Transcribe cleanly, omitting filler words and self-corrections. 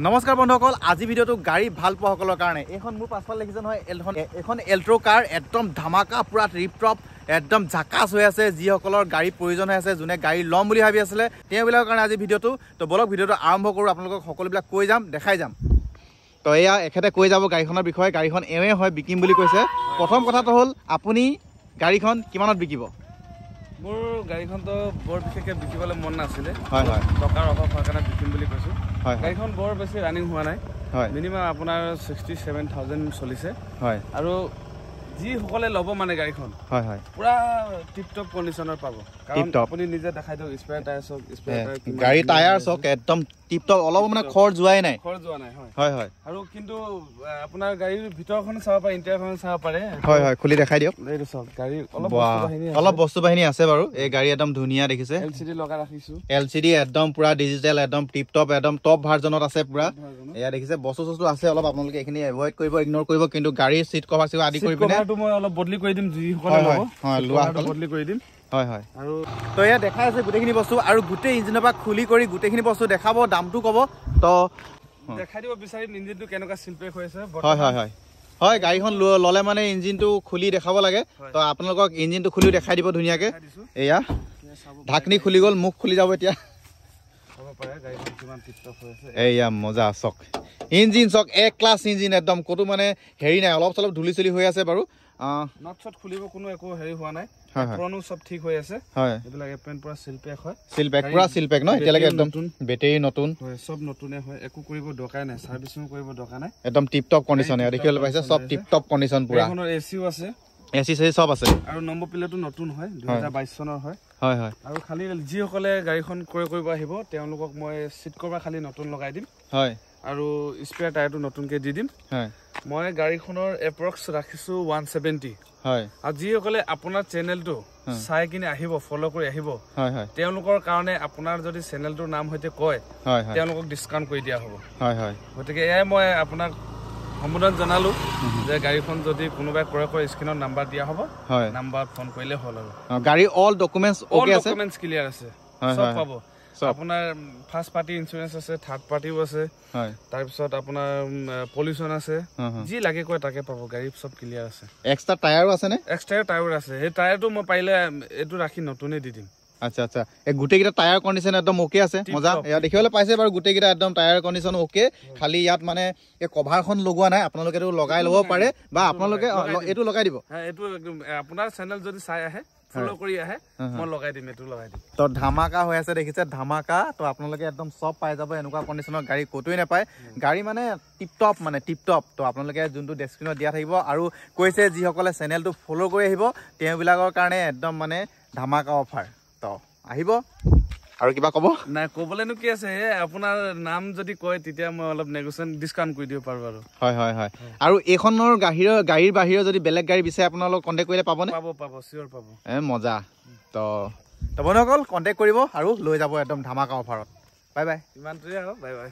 নমস্কাৰ বন্ধুসকল, আজি ভিডিঅ'টো গাড়ী ভাল পোৱাসকলৰ কাৰণে। এইখন মোৰ পাছফালে দেখিছে নহয়, এখন এল্ট্ৰ কাৰ একদম ধামাকা পুৰা ৰিপ টপ একদম ঝাকাছ হৈ আছে। যিসকলৰ গাড়ী প্ৰয়োজন হৈ আছে, যোনে গাড়ী ল'ম বুলি ভাবি আছিলে, তেওঁবিলাকৰ কাৰণে আজি ভিডিঅ'টো। তো বলক ভিডিঅ'টো আৰম্ভ কৰোঁ, আপোনালোকক সকলোবিলাক কৈ যাম, দেখাই যাম। তো এয়া এখেতে কৈ যাব গাড়ীখনৰ বিষয়ে। গাড়ীখন এওঁৱে হয়, বিকিম বুলি কৈছে। প্ৰথম কথাটো হ'ল, আপুনি গাড়ীখন কিমানত বিকিব? মোৰ গাড়ীখনটো বৰ বিশেষকৈ বিকিবলৈ মন নাছিলে। হয় হয়, টকাৰ অভাৱ হোৱাৰ কাৰণে বিকিম বুলি কৈছোঁ। হয়, গাড়ীখন বৰ বেছি ৰানিং হোৱা নাই। হয়, মিনিমাম আপোনাৰ 67,000 চলিছে। হয়, আৰু যিসকলে ল'ব মানে গাড়ীখন, হয় হয়, পুৰা টিপ টপ কণ্ডিশ্যনৰ পাব। কাৰণ আপুনি নিজে দেখাই দিয়ক, স্পেয়াৰ টায়াৰ চাওক, স্পেয়াৰ টায়াৰ গাড়ী টায়াৰ চাওক একদম টিপ টপ, অলপ মানে খৰ যোৱাই নাই। খৰ যোৱা নাই। হয় হয়, আৰু কিন্তু আপোনাৰ গাড়ীৰ ভিতৰখন চাব পাৰে, ইণ্টেৰিয়ৰখন চাব পাৰে। হয় হয়, খুলি দেখাই দিয়ক। এইটো চাওক, গাড়ী অলপ বস্তু বাহিনী আছে বাৰু। এই গাড়ী একদম ধুনীয়া দেখিছে। LCD লগাই ৰাখিছোঁ। LCD একদম পুৰা ডিজিটেল, একদম টিপ টপ, একদম টপ ভাৰ্জনত আছে পুৰা। এয়া দেখিছে, বস্তু চস্তু আছে অলপ, আপোনালোকে এইখিনি এভইড কৰিব, ইগনোৰ কৰিব। কিন্তু গাড়ীৰ চিট কভাৰ চিট আদি কৰি পিনে মই অলপ বদলি কৰি দিম, যিসকলে ল'ব লোৱা বদলি কৰি দিম। হয় হয়। আৰু তো এয়া দেখাই আছে গোটেইখিনি বস্তু, আৰু গোটেই ইঞ্জিনৰ পৰা খুলি কৰি গোটেইখিনি বস্তু দেখাব, দামটো ক'ব। তো দেখাই দিব বিচাৰিম ইঞ্জিনটো কেনেকুৱা চিলপেক হৈ আছে। হয় হয় হয় হয়, গাড়ীখন ল'লে মানে ইঞ্জিনটো খুলি দেখাব লাগে। তো আপোনালোকক ইঞ্জিনটো খুলিও দেখাই দিব ধুনীয়াকৈ। এয়া ঢাকনি খুলি গ'ল, মুখ খুলি যাব এতিয়া। এয়া মজা চক, ইঞ্জিন চক এক ক্লাছ ইঞ্জিন, একদম ক'তো মানে হেৰি নাই, অলপ চলপ ধূলি চুলি হৈ আছে বাৰু। নট চট খুলিব কোনো একো হেৰি হোৱা নাই। হয় হয়, চব ঠিক হৈ আছে। হয়, এইবিলাক এপেন পুৰা চিলপেক হয়। চিলপেক পুৰা চিলপেক ন, এতিয়ালৈকে একদম বেটেৰী নতুন হয়, চব নতুনে হয়, একো কৰিব দৰকাৰ নাই, ছাৰ্ভিচিং কৰিব দৰকাৰ নাই, একদম টিপ টপ কণ্ডিশ্যন। দেখিবলৈ পাইছে, চব টিপ টপ কণ্ডিশ্যন পুৰা। এখনৰ এচিও আছে, এচি চেচি চব আছে। আৰু নম্বৰ প্লেটো নতুন হয়, 2022 চনৰ হয়। হয় হয়, আৰু খালি যিসকলে গাড়ীখন ক্ৰয় কৰিব আহিব, তেওঁলোকক মই চিট কভাৰ খালি নতুন লগাই দিম। হয়, আৰু স্পেয়াৰ টায়াৰটো নতুনকৈ দি দিম। হয়, মই গাড়ীখনৰ এপ্ৰক্স ৰাখিছোঁ 170। হয়, আৰু যিসকলে আপোনাৰ চেনেলটো চাই কিনে আহিব, ফ'ল' কৰি আহিব, হয় হয়, তেওঁলোকৰ কাৰণে আপোনাৰ যদি চেনেলটোৰ নাম সৈতে কয়, হয় হয়, তেওঁলোকক ডিছকাউণ্ট কৰি দিয়া হ'ব। হয় হয়, গতিকে এয়াই মই আপোনাক সম্বোধন জনালোঁ যে গাড়ীখন যদি কোনোবাই ক্ৰয় কৰে, স্ক্ৰীনত নাম্বাৰ দিয়া হ'ব, হয়, নাম্বাৰত ফোন কৰিলে হ'ল। আৰু গাড়ী অল ডকুমেণ্টছ অ'কে আছে, ডকুমেণ্টছ ক্লিয়াৰ আছে, চব পাব। আপোনাৰ ফাৰ্ষ্ট পাৰ্টি ইঞ্চুৰেঞ্চ আছে, থাৰ্ড পাৰ্টিও আছে, তাৰপিছত আপোনাৰ পলিউশ্যন আছে, যি লাগে কয় তাকে পাব। গাড়ী চব ক্লিয়াৰ আছে। এক্সট্ৰা টায়াৰো আছেনে? এক্সট্ৰা টায়াৰ আছে, সেই টায়াৰটো মই পাৰিলে এইটো ৰাখি নতুনেই দি দিম। আচ্ছা আচ্ছা, এই গোটেইকেইটা টায়াৰ কণ্ডিশ্যন একদম অ'কে আছে, মজা। এয়া দেখিবলৈ পাইছে বাৰু, গোটেইকেইটা একদম টায়াৰ কণ্ডিশ্যন অ'কে। খালি ইয়াত মানে এই কভাৰখন লগোৱা নাই, আপোনালোকে এইটো লগাই ল'ব পাৰে, বা আপোনালোকে এইটো লগাই দিব। এইটো একদম আপোনাৰ চেনেল যদি চাই আহে, ফ'ল' কৰি আহে, মই লগাই দিম, এইটো লগাই দিম। তো ধামাকা হৈ আছে, দেখিছে ধামাকা। তো আপোনালোকে একদম চব পাই যাব, এনেকুৱা কণ্ডিশ্যনৰ গাড়ী ক'তোৱে নাপায়। গাড়ী মানে টিপ টপ, মানে টিপ টপ। তো আপোনালোকে যোনটো ডেছক্ৰিনত দিয়া থাকিব, আৰু কৈছে যিসকলে চেনেলটো ফ'ল' কৰি আহিব, তেওঁবিলাকৰ কাৰণে একদম মানে ধামাকা অফাৰ। তো আহিব। আৰু কিবা ক'ব? নাই, ক'বলৈনো কি আছে, আপোনাৰ নাম যদি কয়, তেতিয়া মই অলপ নেগোচিয়েশ্যন ডিছকাউণ্ট কৰি দিব পাৰোঁ আৰু। হয় হয় হয়। আৰু এইখনৰ গাড়ীৰ বাহিৰে যদি বেলেগ গাড়ী বিচাৰে, আপোনালোক কণ্টেক্ট কৰিলে পাবনে? পাব, চিয়'ৰ পাব। মজা। তো বন্ধুসকল কণ্টেক্ট কৰিব আৰু লৈ যাব একদম ধামাকা অফাৰত। Bye bye. ইমানটোৱে আৰু, বাই বাই।